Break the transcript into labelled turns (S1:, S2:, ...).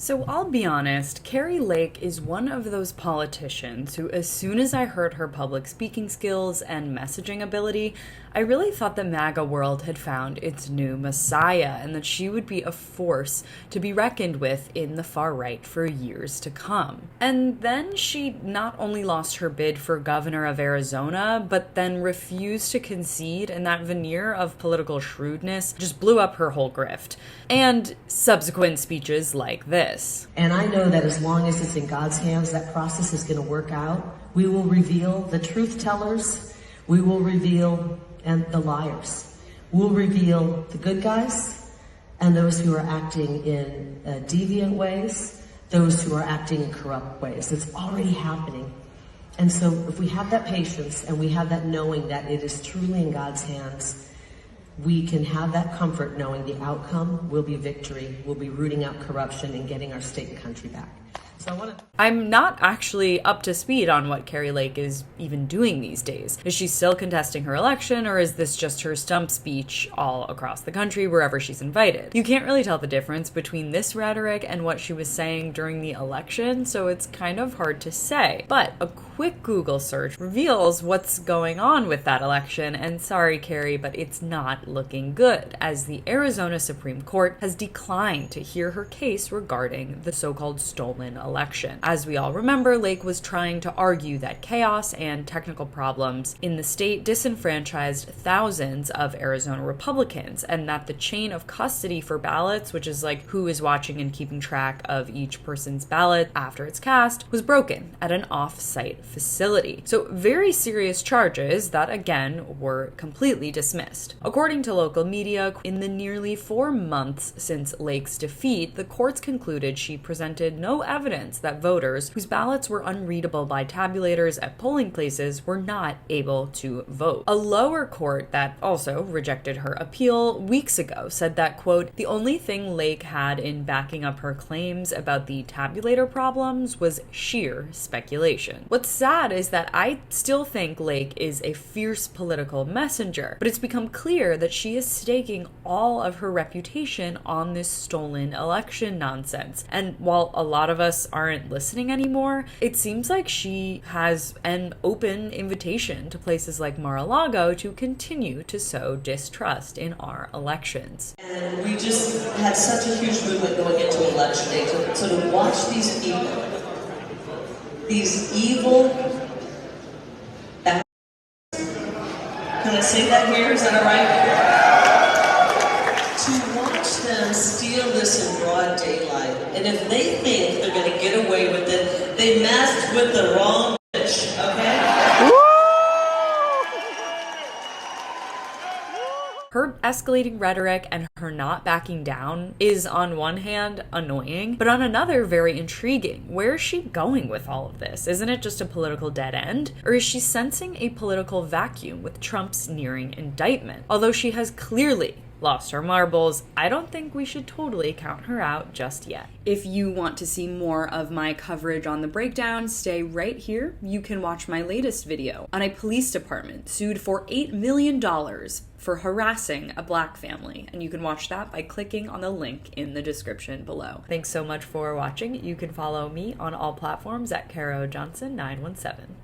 S1: So I'll be honest, Kari Lake is one of those politicians who, as soon as I heard her public speaking skills and messaging ability, I really thought the MAGA world had found its new messiah and that she would be a force to be reckoned with in the far right for years to come. And then she not only lost her bid for governor of Arizona, but then refused to concede, and that veneer of political shrewdness just blew up her whole grift. And subsequent speeches like this.
S2: And I know that as long as it's in God's hands, that process is going to work out. We will reveal the truth tellers. We will reveal the liars. We'll reveal the good guys and those who are acting in deviant ways, those who are acting in corrupt ways. It's already happening. And so if we have that patience and we have that knowing that it is truly in God's hands, we can have that comfort knowing the outcome will be victory. We'll be rooting out corruption and getting our state and country back. So
S1: I'm not actually up to speed on what Kari Lake is even doing these days. Is she still contesting her election, or is this just her stump speech all across the country wherever she's invited? You can't really tell the difference between this rhetoric and what she was saying during the election, so it's kind of hard to say. But a quick Google search reveals what's going on with that election, and sorry, Kari, but it's not looking good, as the Arizona Supreme Court has declined to hear her case regarding the so-called stolen election. As we all remember, Lake was trying to argue that chaos and technical problems in the state disenfranchised thousands of Arizona Republicans, and that the chain of custody for ballots, which is like who is watching and keeping track of each person's ballot after it's cast, was broken at an off-site facility. So very serious charges that, again, were completely dismissed. According to local media, in the nearly 4 months since Lake's defeat, the courts concluded she presented no evidence that voters whose ballots were unreadable by tabulators at polling places were not able to vote. A lower court that also rejected her appeal weeks ago said that, quote, the only thing Lake had in backing up her claims about the tabulator problems was sheer speculation. What's sad is that I still think Lake is a fierce political messenger, but it's become clear that she is staking all of her reputation on this stolen election nonsense. And while a lot of us aren't listening anymore, it seems like she has an open invitation to places like Mar-a-Lago to continue to sow distrust in our elections.
S3: And we just had such a huge movement going into election day. So to watch these people, these evil bastards, can I say that here? Is that all right? To watch them steal this in broad daylight, and if they think they're going to get away with it, they masked with the wrong bitch, okay?
S1: Her escalating rhetoric and her not backing down is on one hand annoying, but on another very intriguing. Where is she going with all of this? Isn't it just a political dead end? Or is she sensing a political vacuum with Trump's nearing indictment? Although she has clearly lost her marbles, I don't think we should totally count her out just yet. If you want to see more of my coverage on the breakdown, stay right here. You can watch my latest video on a police department sued for $8 million for harassing a Black family, and you can watch that by clicking on the link in the description below. Thanks so much for watching. You can follow me on all platforms at Caro Johnson 917.